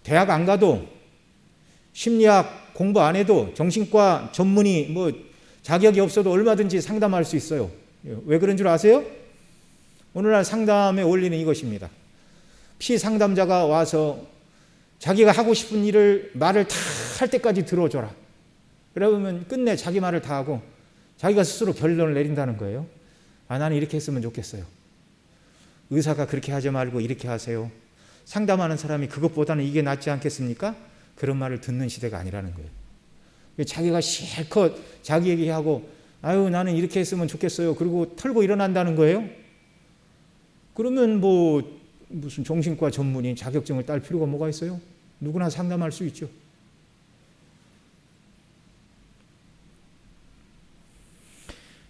대학 안 가도, 심리학 공부 안 해도, 정신과 전문의 자격이 없어도 얼마든지 상담할 수 있어요. 왜 그런 줄 아세요? 오늘날 상담의 원리는 이것입니다. 피상담자가 와서 자기가 하고 싶은 말을 다 할 때까지 들어줘라. 그러면 끝내 자기 말을 다 하고 자기가 스스로 결론을 내린다는 거예요. 나는 이렇게 했으면 좋겠어요. 의사가 그렇게 하지 말고 이렇게 하세요. 상담하는 사람이 그것보다는 이게 낫지 않겠습니까? 그런 말을 듣는 시대가 아니라는 거예요. 자기가 실컷 자기 얘기하고 나는 이렇게 했으면 좋겠어요. 그리고 털고 일어난다는 거예요. 그러면 무슨 정신과 전문의 자격증을 딸 필요가 뭐가 있어요? 누구나 상담할 수 있죠.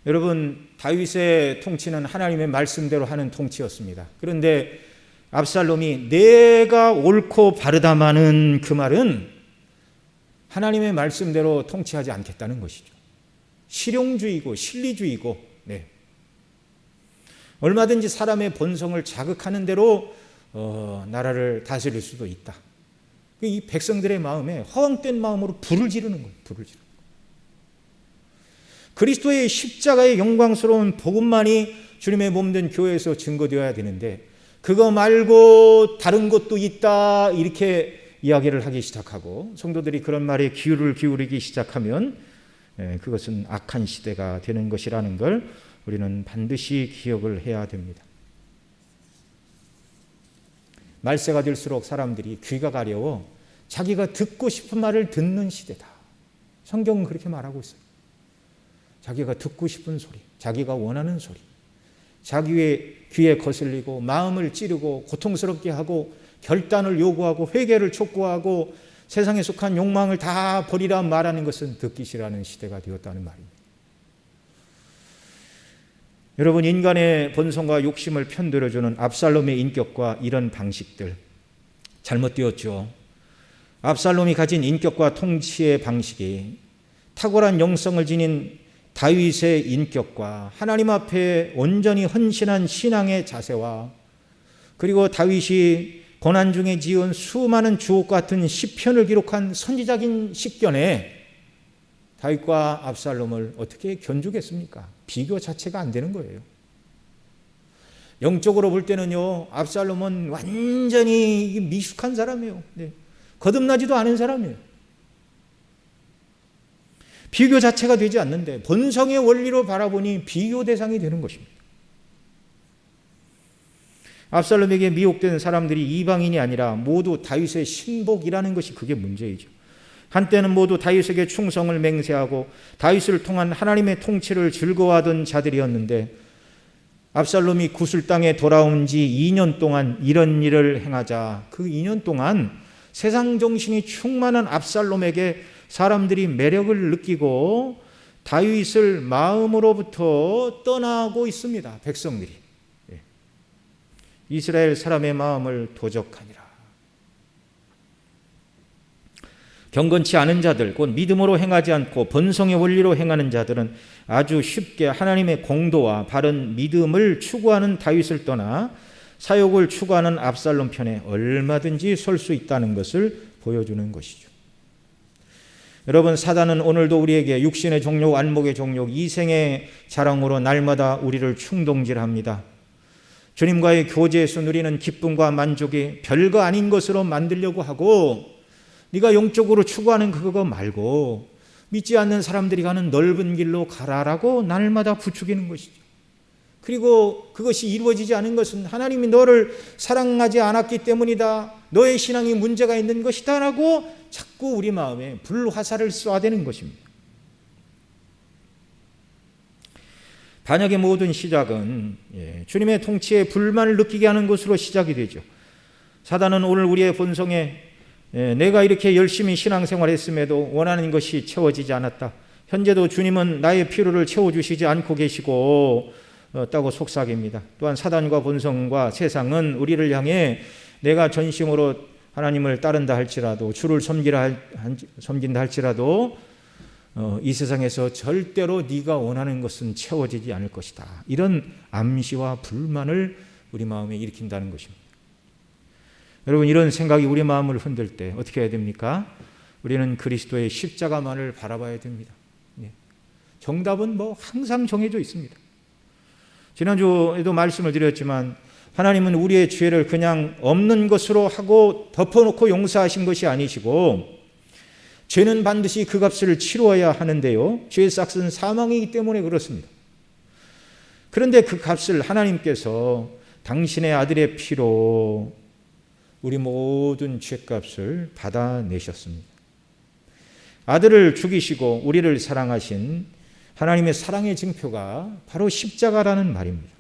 여러분, 다윗의 통치는 하나님의 말씀대로 하는 통치였습니다. 그런데 압살롬이 내가 옳고 바르다마는 그 말은 하나님의 말씀대로 통치하지 않겠다는 것이죠. 실용주의고 실리주의고, 얼마든지 사람의 본성을 자극하는 대로 나라를 다스릴 수도 있다. 이 백성들의 마음에 허황된 마음으로 불을 지르는 거예요. 불을 지르는 거예요. 그리스도의 십자가의 영광스러운 복음만이 주님의 몸된 교회에서 증거되어야 되는데, 그거 말고 다른 것도 있다 이렇게 이야기를 하기 시작하고 성도들이 그런 말에 귀를 기울이기 시작하면 그것은 악한 시대가 되는 것이라는 걸 우리는 반드시 기억을 해야 됩니다. 말세가 될수록 사람들이 귀가 가려워 자기가 듣고 싶은 말을 듣는 시대다. 성경은 그렇게 말하고 있어요. 자기가 듣고 싶은 소리, 자기가 원하는 소리, 자기의 귀에 거슬리고 마음을 찌르고 고통스럽게 하고 결단을 요구하고 회개를 촉구하고 세상에 속한 욕망을 다 버리라 말하는 것은 듣기 싫어하는 시대가 되었다는 말입니다. 여러분, 인간의 본성과 욕심을 편들어주는 압살롬의 인격과 이런 방식들 잘못되었죠. 압살롬이 가진 인격과 통치의 방식이 탁월한 영성을 지닌 다윗의 인격과 하나님 앞에 온전히 헌신한 신앙의 자세와, 그리고 다윗이 고난 중에 지은 수많은 주옥 같은 시편을 기록한 선지자적인 식견에 다윗과 압살롬을 어떻게 견주겠습니까? 비교 자체가 안 되는 거예요. 영적으로 볼 때는요, 압살롬은 완전히 미숙한 사람이에요. 거듭나지도 않은 사람이에요. 비교 자체가 되지 않는데 본성의 원리로 바라보니 비교 대상이 되는 것입니다. 압살롬에게 미혹된 사람들이 이방인이 아니라 모두 다윗의 신복이라는 것이 그게 문제이죠. 한때는 모두 다윗에게 충성을 맹세하고 다윗을 통한 하나님의 통치를 즐거워하던 자들이었는데, 압살롬이 구슬 땅에 돌아온 지 2년 동안 이런 일을 행하자 그 2년 동안 세상 정신이 충만한 압살롬에게 사람들이 매력을 느끼고 다윗을 마음으로부터 떠나고 있습니다. 백성들이. 이스라엘 사람의 마음을 도적하니라. 경건치 않은 자들, 곧 믿음으로 행하지 않고 본성의 원리로 행하는 자들은 아주 쉽게 하나님의 공도와 바른 믿음을 추구하는 다윗을 떠나 사욕을 추구하는 압살롬 편에 얼마든지 설 수 있다는 것을 보여주는 것이죠. 여러분, 사단은 오늘도 우리에게 육신의 정욕, 안목의 정욕, 이생의 자랑으로 날마다 우리를 충동질합니다. 주님과의 교제에서 누리는 기쁨과 만족이 별거 아닌 것으로 만들려고 하고, 네가 영적으로 추구하는 그거 말고 믿지 않는 사람들이 가는 넓은 길로 가라라고 날마다 부추기는 것이죠. 그리고 그것이 이루어지지 않은 것은 하나님이 너를 사랑하지 않았기 때문이다. 너의 신앙이 문제가 있는 것이다 라고 자꾸 우리 마음에 불화살을 쏘아대는 것입니다. 반역의 모든 시작은 주님의 통치에 불만을 느끼게 하는 것으로 시작이 되죠. 사단은 오늘 우리의 본성에 내가 이렇게 열심히 신앙생활했음에도 원하는 것이 채워지지 않았다. 현재도 주님은 나의 필요를 채워주시지 않고 계시고 다고 속삭입니다. 또한 사단과 본성과 세상은 우리를 향해 내가 전심으로 하나님을 따른다 할지라도 주를 섬긴다 할지라도 이 세상에서 절대로 네가 원하는 것은 채워지지 않을 것이다. 이런 암시와 불만을 우리 마음에 일으킨다는 것입니다. 여러분, 이런 생각이 우리 마음을 흔들 때 어떻게 해야 됩니까? 우리는 그리스도의 십자가만을 바라봐야 됩니다. 정답은 항상 정해져 있습니다. 지난주에도 말씀을 드렸지만 하나님은 우리의 죄를 그냥 없는 것으로 하고 덮어놓고 용서하신 것이 아니시고 죄는 반드시 그 값을 치루어야 하는데요. 죄의 삭은 사망이기 때문에 그렇습니다. 그런데 그 값을 하나님께서 당신의 아들의 피로 우리 모든 죄값을 받아내셨습니다. 아들을 죽이시고 우리를 사랑하신 하나님의 사랑의 증표가 바로 십자가라는 말입니다.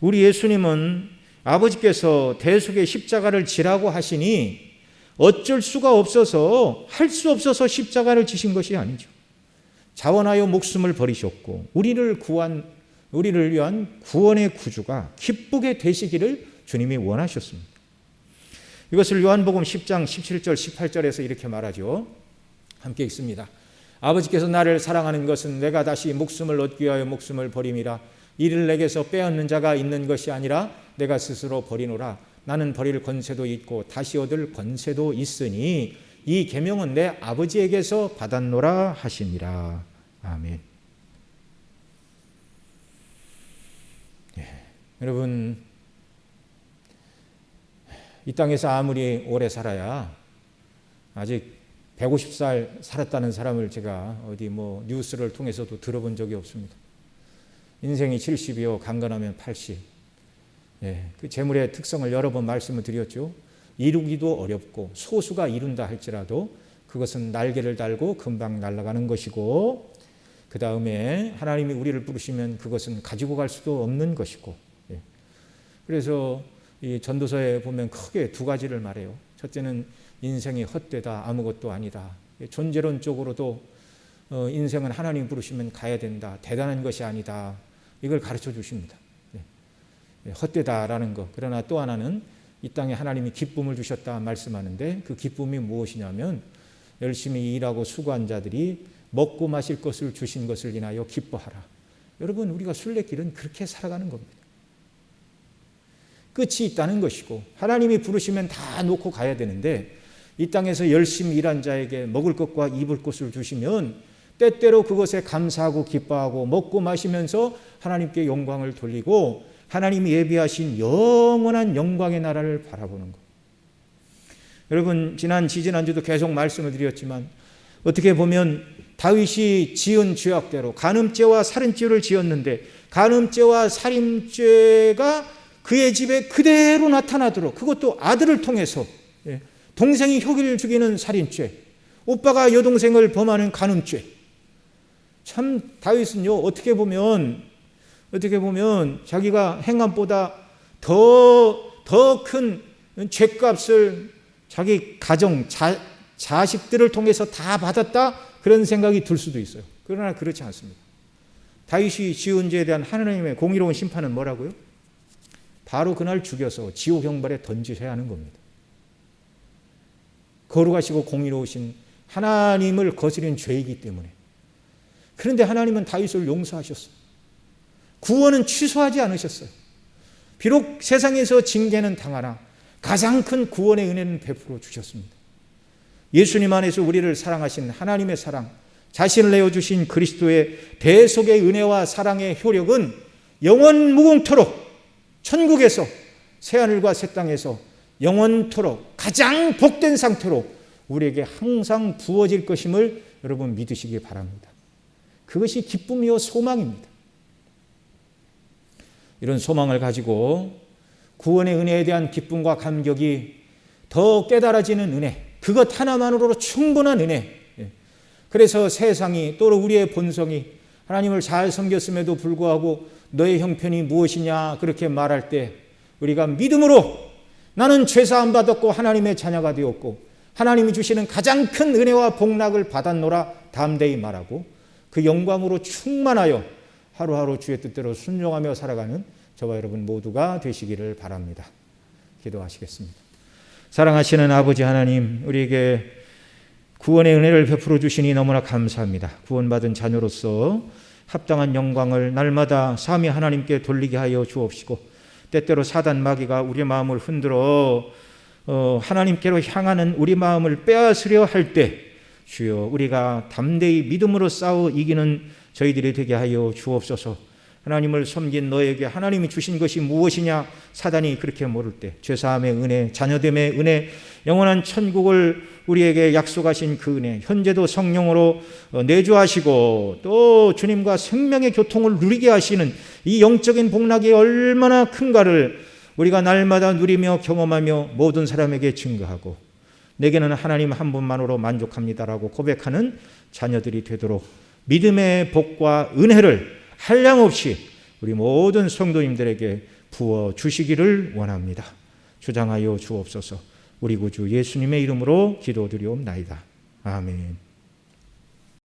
우리 예수님은 아버지께서 대속의 십자가를 지라고 하시니 어쩔 수가 없어서 할 수 없어서 십자가를 지신 것이 아니죠. 자원하여 목숨을 버리셨고 우리를 위한 구원의 구주가 기쁘게 되시기를 주님이 원하셨습니다. 이것을 요한복음 10장 17절 18절에서 이렇게 말하죠. 함께 읽습니다. 아버지께서 나를 사랑하는 것은 내가 다시 목숨을 얻기 위하여 목숨을 버림이라. 이를 내게서 빼앗는 자가 있는 것이 아니라 내가 스스로 버리노라. 나는 버릴 권세도 있고 다시 얻을 권세도 있으니 이 계명은 내 아버지에게서 받았노라 하시니라. 아멘. 여러분, 이 땅에서 아무리 오래 살아야 아직 150살 살았다는 사람을 제가 어디 뉴스를 통해서도 들어본 적이 없습니다. 인생이 70이요, 강건하면 80. 그 재물의 특성을 여러 번 말씀을 드렸죠. 이루기도 어렵고 소수가 이룬다 할지라도 그것은 날개를 달고 금방 날아가는 것이고 그 다음에 하나님이 우리를 부르시면 그것은 가지고 갈 수도 없는 것이고 그래서 이 전도서에 보면 크게 두 가지를 말해요. 첫째는 인생이 헛되다, 아무것도 아니다. 존재론적으로도 인생은 하나님 부르시면 가야 된다, 대단한 것이 아니다. 이걸 가르쳐 주십니다. 헛되다라는 것. 그러나 또 하나는 이 땅에 하나님이 기쁨을 주셨다 말씀하는데 그 기쁨이 무엇이냐면 열심히 일하고 수고한 자들이 먹고 마실 것을 주신 것을 인하여 기뻐하라. 여러분, 우리가 순례길은 그렇게 살아가는 겁니다. 끝이 있다는 것이고 하나님이 부르시면 다 놓고 가야 되는데 이 땅에서 열심히 일한 자에게 먹을 것과 입을 것을 주시면 때때로 그것에 감사하고 기뻐하고 먹고 마시면서 하나님께 영광을 돌리고 하나님이 예비하신 영원한 영광의 나라를 바라보는 것. 여러분, 지지난주도 계속 말씀을 드렸지만 어떻게 보면 다윗이 지은 죄악대로 간음죄와 살인죄를 지었는데 간음죄와 살인죄가 그의 집에 그대로 나타나도록 그것도 아들을 통해서 동생이 혁일을 죽이는 살인죄, 오빠가 여동생을 범하는 간음죄. 참 다윗은요 어떻게 보면 자기가 행함보다 더 큰 죄값을 자기 가정 자식들을 통해서 다 받았다 그런 생각이 들 수도 있어요. 그러나 그렇지 않습니다. 다윗이 지은 죄에 대한 하나님의 공의로운 심판은 뭐라고요? 바로 그날 죽여서 지옥 형벌에 던지셔야 하는 겁니다. 거룩하시고 공의로우신 하나님을 거스린 죄이기 때문에. 그런데 하나님은 다윗을 용서하셨어요. 구원은 취소하지 않으셨어요. 비록 세상에서 징계는 당하나 가장 큰 구원의 은혜는 베풀어 주셨습니다. 예수님 안에서 우리를 사랑하신 하나님의 사랑, 자신을 내어주신 그리스도의 대속의 은혜와 사랑의 효력은 영원 무궁토록 천국에서 새하늘과 새 땅에서 영원토록 가장 복된 상태로 우리에게 항상 부어질 것임을 여러분 믿으시기 바랍니다. 그것이 기쁨이요 소망입니다. 이런 소망을 가지고 구원의 은혜에 대한 기쁨과 감격이 더 깨달아지는 은혜, 그것 하나만으로도 충분한 은혜. 그래서 세상이 또 우리의 본성이 하나님을 잘 섬겼음에도 불구하고 너의 형편이 무엇이냐 그렇게 말할 때 우리가 믿음으로 나는 죄사함 받았고 하나님의 자녀가 되었고 하나님이 주시는 가장 큰 은혜와 복락을 받았노라 담대히 말하고 그 영광으로 충만하여 하루하루 주의 뜻대로 순종하며 살아가는 저와 여러분 모두가 되시기를 바랍니다. 기도하시겠습니다. 사랑하시는 아버지 하나님, 우리에게 구원의 은혜를 베풀어 주시니 너무나 감사합니다. 구원받은 자녀로서 합당한 영광을 날마다 삼위 하나님께 돌리게 하여 주옵시고 때때로 사단 마귀가 우리 마음을 흔들어 하나님께로 향하는 우리 마음을 빼앗으려 할 때 주여 우리가 담대히 믿음으로 싸워 이기는 저희들이 되게 하여 주옵소서. 하나님을 섬긴 너에게 하나님이 주신 것이 무엇이냐 사단이 그렇게 모를 때 죄사함의 은혜, 자녀됨의 은혜, 영원한 천국을 우리에게 약속하신 그 은혜, 현재도 성령으로 내주하시고 또 주님과 생명의 교통을 누리게 하시는 이 영적인 복락이 얼마나 큰가를 우리가 날마다 누리며 경험하며 모든 사람에게 증거하고 내게는 하나님 한 분만으로 만족합니다라고 고백하는 자녀들이 되도록 믿음의 복과 은혜를 한량없이 우리 모든 성도님들에게 부어 주시기를 원합니다. 주장하여 주옵소서. 우리 구주 예수님의 이름으로 기도드리옵나이다. 아멘.